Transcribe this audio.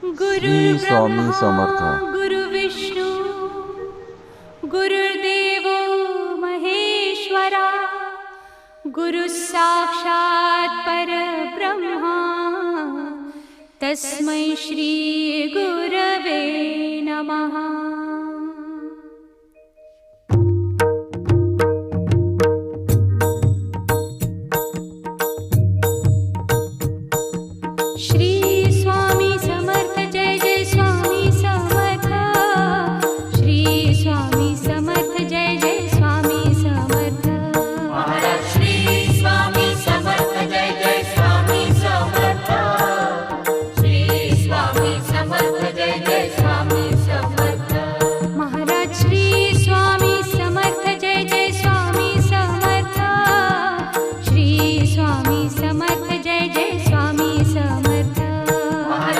श्री स्वामी समर्थ. गुरुविष्णू गुरुर्देवो महेश्वरा गुरु साक्षात् परब्रह्मा तस्मै श्री गुरवे नमः.